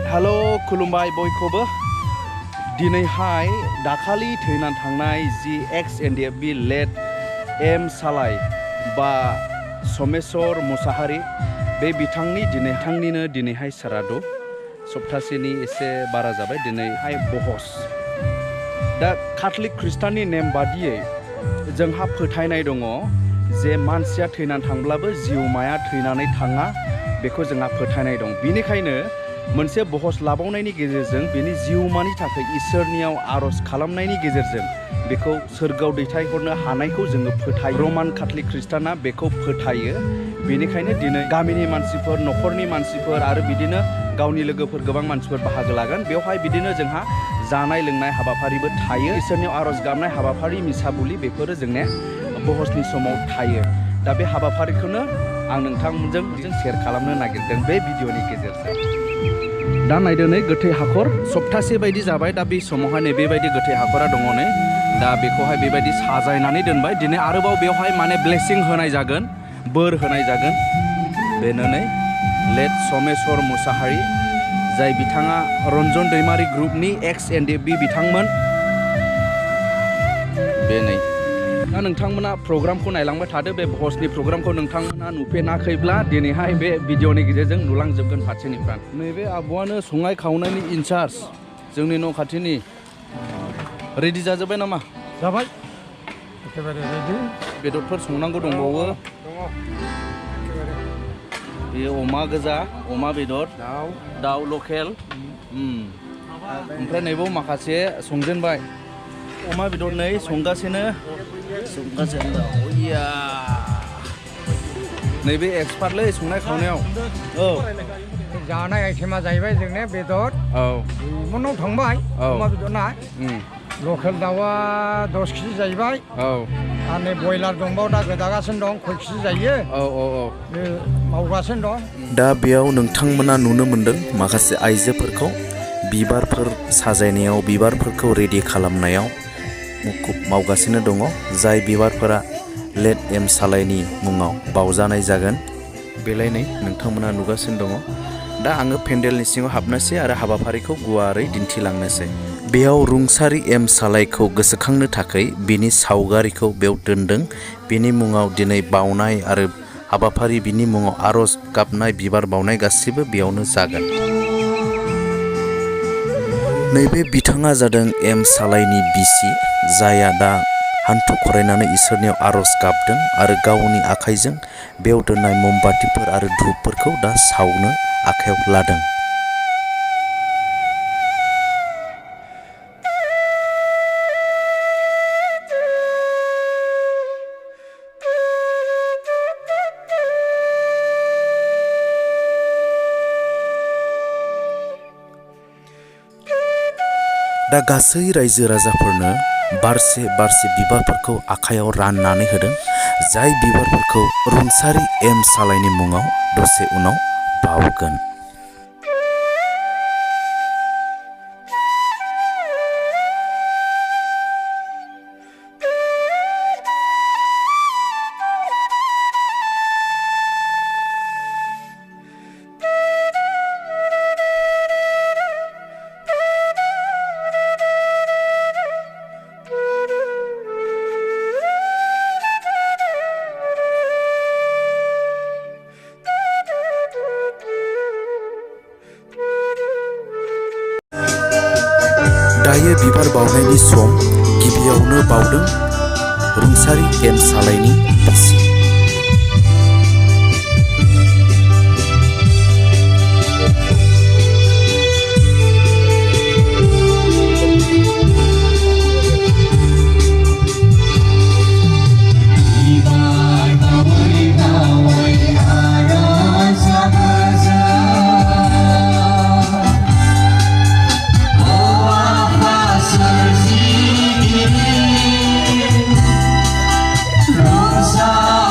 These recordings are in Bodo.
Halo खुलुमबाय बयखौबो दिनैहाय दाखालि थैनानै थांनाय जि Ex-NDFB लेट एम सालाइ बा समेश्वर मोसाहारी बे बिथांनिनो दिनैहाय सारादु सप्तासेनि एसे बारा जाबाय दिनैहाय बहस दा काथलिक ख्रिस्टाननि नेम बादियै जोंहा फोथायनाय दङ जे मानसिया थैनानै थांब्लाबो जिउमाया थैनानै थाङा बेखौ जोंहा फोथायनाय दं बेनिखायनो मोनसे बहस लाबावनायनि गेजेरजों बेनि जिउमानि थाखाय इसोरनियाव आरज खालामनायनि गेजेरजों बेखौ सोरगोआव दैथायहरनो हानायखौ जोङो फोथायो रमान काथलिक ख्रिस्टाना बेखौ फोथायो बेनिखायनो दिनै गामिनि मानसिफोर नखरनि मानसिफोर आरो बिदिनो गावनि लोगोफोर गोबां मानसिफोर बाहागो लागोन बेवहाय बिदिनो जोंहा जानाय लोंनाय हाबाफारिबो थायो इसोरनियाव आरज गाबनाय हाबाफारि मिसाबुलि बेफोरो जोंने बहसनि समाव थायो दा बे हाबाफारिखौनो आं नोंथांमोनजों शेयार खालामनो नागिरदों बे भिडिअनि गेजेरजों दा नायदो नै गोथै हाखर सप्तासे बायदि जाबाय दा बे समावहाय नै बेबायदि गोथै हाखरा दङ नै दा बेखौहाय बेबायदि साजायनानै दोनबाय दिनै आरोबाव बेवहाय माने ब्लेसिं होनाय जागोन बोर होनाय जागोन बेनो नै लेट समेश्वर मोसाहारी जाय बिथाङा रन्जन दैमारि ग्रुपनि Ex-NDFB बिथांमोन बे नै दा नोंथांमोना प्रग्रामखौ नायलांबाय थादो बे बहसनि प्रग्रामखौ नोंथांमोना नुफेराखैब्ला दिनैहाय बे भिडिअनि गेजेरजों नुलांजोबगोन फारसेनिफ्राय नैबे आब'आनो संनाय खावनायनि इनचार्ज जोंनि न' खाथिनि रेडि जाजोब्बाय नामा जाबाय एखेबारे रेडि बेदरफोर संनांगौ दंबावो बे अमा गोजा अमा बेदर दाउ लकेल ओमफ्राय नैबाव माखासे संजेनबाय अमा बेदर नै संगासिनो नैबे एक्सपार्टलै संनाय खावनायाव औ जानाय आइटेमा जाहैबाय जोंने बेदर औ मोननाव थांबाय अमा बेदर ना लकेल दाउआ 10 केजि जाहैबाय औ आरो नै बयलार दंबाव दा गोदागासिनो दं खय केजि जायो औ औ औ बे मावगासिनो दं दा बेयाव नोंथांमोना नुनो मोनदों माखासे आइजोफोरखौ बिबारफोर साजायनायाव बिबारफोरखौ रेडि खालामनायाव मुखुब मावगासिनो दङ जाय बिबारफोरा लेट एम सालाइनि मुङाव बावजानाय जागोन बेलायनै नोंथांमोना नुगासिनो दङ दा आङो पेन्डेलनि सिङाव हाबनोसै आरो हाबाफारिखौ गुवारै दिन्थिलांनोसै बेयाव रुंसारि एम सालाइखौ गोसोखांनो थाखाय बिनि सावगारिखौ बेयाव दोनदों बिनि मुङाव दिनै बावनाय आरो हाबाफारि बिनि मुङाव आरज गाबनाय बिबार बावनाय गासिबो बेयावनो जागोन नैबे बिथाङा जादों एम सालाइनि बिसि जायआ दा हान्थु खरायनानै इसोरनियाव आरज गाबदों आरो गावनि आखाइजों बेयाव दोननाय ममबातिफोर आरो धुपफोरखौ दा सावनो आखायाव लादों दा गासै रायजो राजाफोरनो बारसे बारसे बिबारफोरखौ आखायाव राननानै होदों जाय बिबारफोरखौ रुंसारि एम सालाइनि मुङाव दसे उनाव बावगोन दायो बिबार बावनायनि सम गिबियावनो बावदों रुंसारि एम सालाइनि बिसि Rosa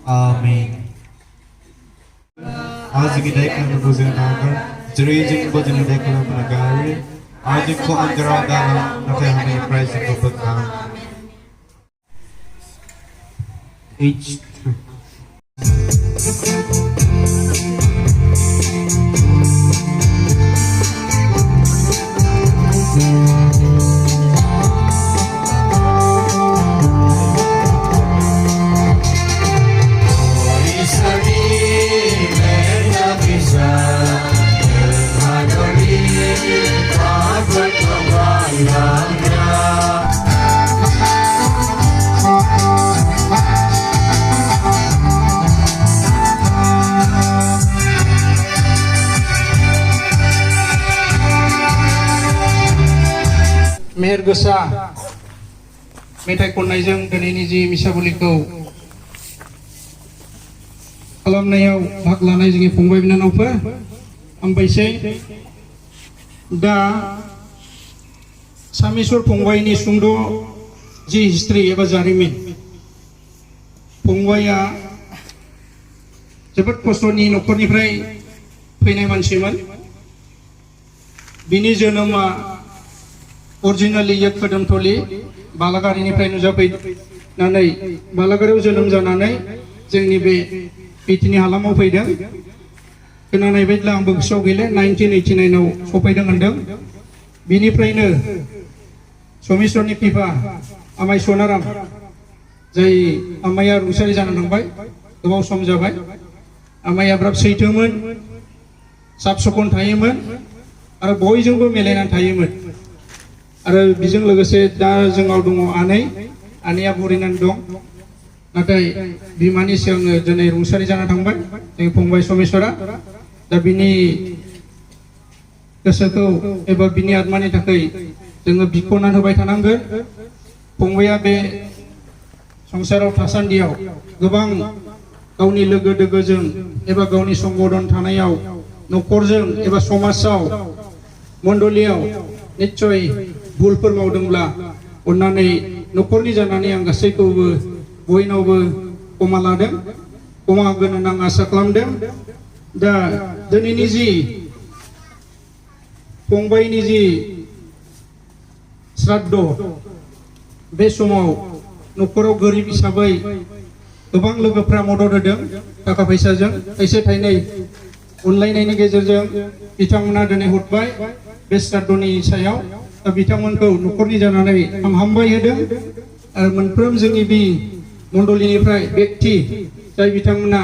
Amin. आज की दाई kan buzin agar jeri jeng buzin daik kan Borgoyary आज को अंतराव दाlam nakai hame prize ko bekam. Each Meher gosa metai khonnaijों दिनैनि जि मिसाबुलिखौ खालामनायाव भाग लानाय जोंनि फंबाय बिनानावफोर हामबायसै दा सामेश्वर फंबायनि सुंद' जि हिस्ट्रि एबा जारिमिन फंबाया जोबोद खस्थ'नि न'खरनिफ्राय फैनाय मानसिमोन बिनि जोनोमा Originally yak kadamtoli balagari ni pray नुजाफैनानै balagariयाव जोनोम जानानै जोंनि बे Betini हालामाव फैदों खोनानाय बायदिब्ला आंबो गोसोआव गैला 1989 आव सफैदों होनदों बिनिफ्रायनो समेश्वरनि बिफा आमाय सनाराम जाय आमाया रुंसारि जाना थांबाय गोबाव सम जाबाय आमाया बिराद सैथोमोन साफ सिखोन थायोमोन आरो बयजोंबो मिलायनानै थायोमोन आरो बिजों लोगोसे दा जोंनाव दङ आनैया बुरैनानै दं नाथाय बिमानि सिगांनो दिनै रुंसारि जाना थांबाय जोंनि फंबाय समेश्वरा दा बिनि गोसोखौ एबा बिनि आत्मानि थाखाय जोङो बिख'नानै होबाय थानांगोन। फंबाया बे संसाराव थासान्दियाव गोबां गावनि लोगो दोगोजों एबा गावनि संगदन थानायाव न'खरजों एबा समाजाव मण्डलियाव निश्चय भुलफोर मावदोंब्ला अन्नानै न'खरनि जानानै आं गासैखौबो बयनावबो क्षमा लादों, क्षमा होगोन होनना आं आसा खालामदों। दा दिनैनि जि फंबायनि जि श्राद्ध बे समाव न'खराव गोरिब हिसाबै गोबां लोगोफ्रा मदद होदों थाखा फैसाजों, थाइसे थाइनै अनलायनायनि गेजेरजों बिथांमोना दिनै हरबाय बे श्राद्धनि सायाव। दा बिथांमोनखौ न'खरनि जानानै आं हामबाय होदों आरो मोनफ्रोम जोंनि बे मण्डलिनिफ्राय व्यक्ति जाय बिथांमोना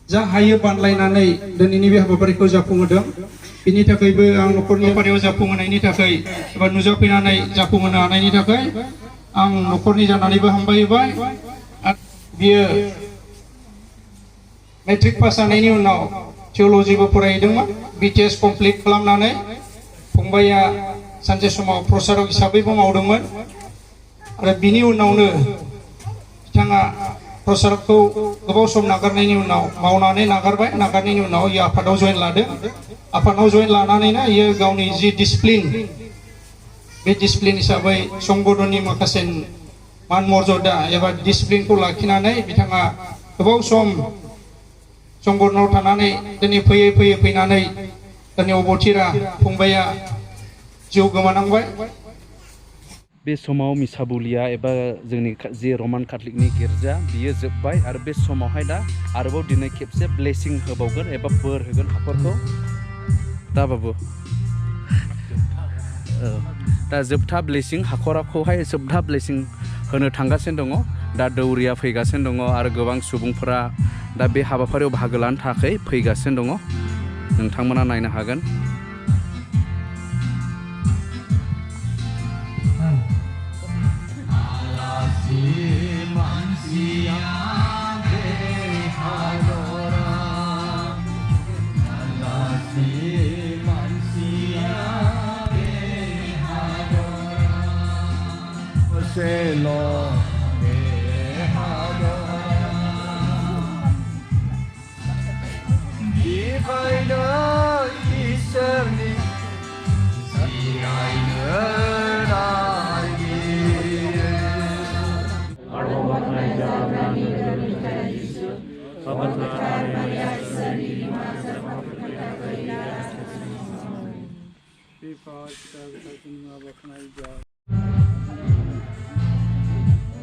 जा हायो बानलायनानै दिनैनि बे हाबाफारिखौ जाफुंहोदों, बिनि थाखायबो आं न'खरनि हाबाफारियाव जाफुंहोनायनि थाखाय एबा नुजाफैनानै जाफुंहोनो हानायनि थाखाय आं न'खरनि जानानैबो हामबाय होबाय। बियो मेट्रिक पास जानायनि उनाव थिअलजिबो फरायहैदोंमोन। BTS कमप्लिट खालामनानै फंबाया सानसे समाव प्रसारक हिसाबैबो मावदोंमोन आरो बिनि उनावनो बिथाङा प्रसारकखौ गोबाव सम नागारनायनि उनाव मावनानै नागारनायनि उनाव इयो आफादाव जयेन लादों। आफादाव जयेन लानानैनो इयो गावनि जि डिसिप्लिन बे डिसिप्लिन हिसाबै संगदननि माखासे मान मर्यादा एबा डिसिप्लिनखौ लाखिनानै बिथाङा गोबाव सम संगदनाव थानानै दिनै फैयै फैनानै दिनै अबथिरा फंबाया जिउ गोमानांबाय। बे समाव मिसाबुलिया एबा जोंनि जे रमान काथलिकनि गिर्जा बियो जोब्बाय आरो बे समावहाय दा आरोबाव दिनै खेबसे ब्लेसिं होबावगोन एबा बोर होगोन हाखरखौ। दा बाबु दा जोबथा ब्लेसिं हाखराखौहाय जोबथा ब्लेसिं होनो थांगासिनो दङ। दा दौरिया फैगासिनो दङ आरो गोबां सुबुंफोरा दा बे हाबाफारियाव बाहागो लानो थाखाय फैगासिनो दङ। नोंथांमोना नायनो हागोन।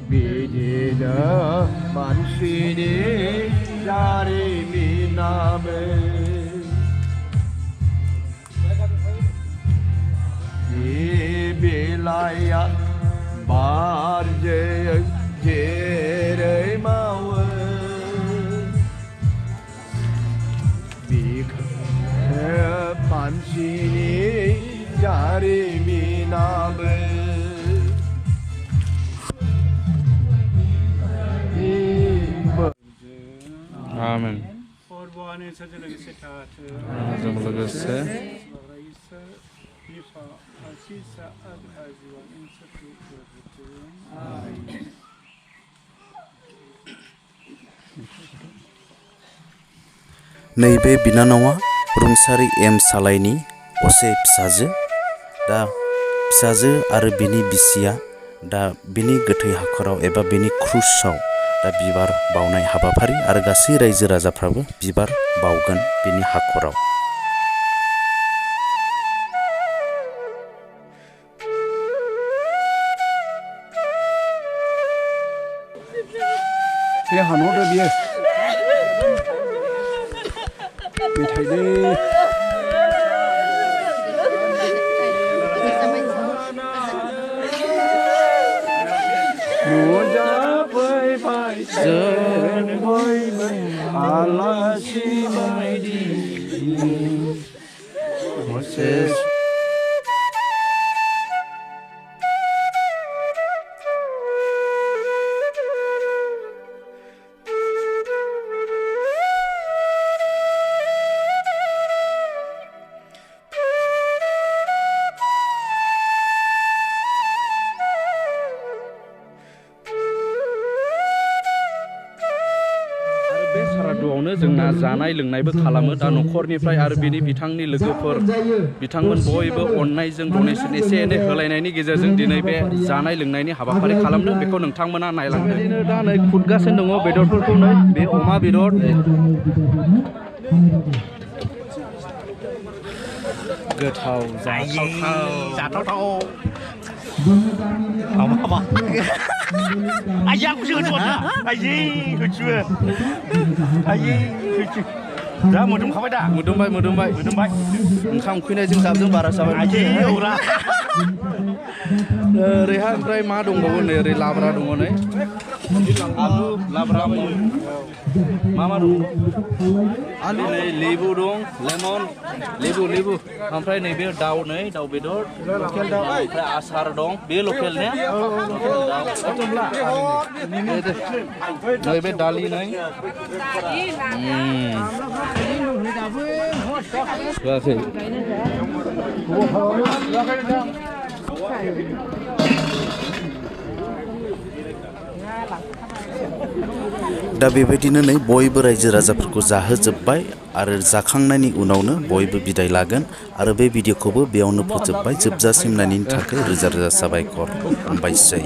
Bidinya mansini dari minabe di wilayah barje jere mawe bikhe mansini dari minabe Amin. Korbanı sadece taatı. Azam lagası. Bifa asisa ad azwan insatu. नैबे बिनानावा रुंसारि एम सालाइनि असे फिसाजो। दा फिसाजो आरो बिनि बिसिया दा बिनि गोथै हाखराव एबा बिनि क्रुसाव दा बिबार बावनाय हाबाफारि आरो गासै रायजो राजाफ्राबो बिबार बावगोन बिनि हाखराव। बे हानहरदो बियो मेथाइलै Moja fai sen boy alasi maidi Moses सारादुआवनो जोंना जानाय लोंनायबो खालामो दा न'खरनिफ्राय आरो बिथांनि लोगोफोर बिथांमोन बयबो अननायजों डनेसन एसे एनै होलायनायनि गेजेरजों दिनै बे जानाय लोंनायनि हाबाफारि खालामदों बेखौ नोंथांमोना नायलांदो दा नै खुदगासिनो दङ बेदरफोरखौ नै बे अमा बेदर गोथाव जाथावथाव apa ayah aku suka tuan ayah lucu ayah lucu dah mudum kau dah mudum baik ओंखाम उखैनायजों जाबजों बारा जाबाय ayah orang ओरैहाय ओमफ्राय मा दंबावो नै ओरै लाब्रा दङ नै आलु लाब्रा मा दं आलु नै लेबु दं लेमन लेबु ओमफ्राय नैबे दाउ नै दाउ बेदर लकेल दाउ ओमफ्राय आसार दं बे लकेल ने नैबे दालि नै जायाखै दा बेबायदिनो नै बयबो रायजो राजाफोरखौ जाहोजोब्बाय आरो जाखांनायनि उनावनो बयबो बिदाय लागोन आरो बे भिडिअखौबो बेयावनो फोजोबबाय जोबजासिम नायनायनि थाखाय रोजा रोजा साबायखर हामबायसै।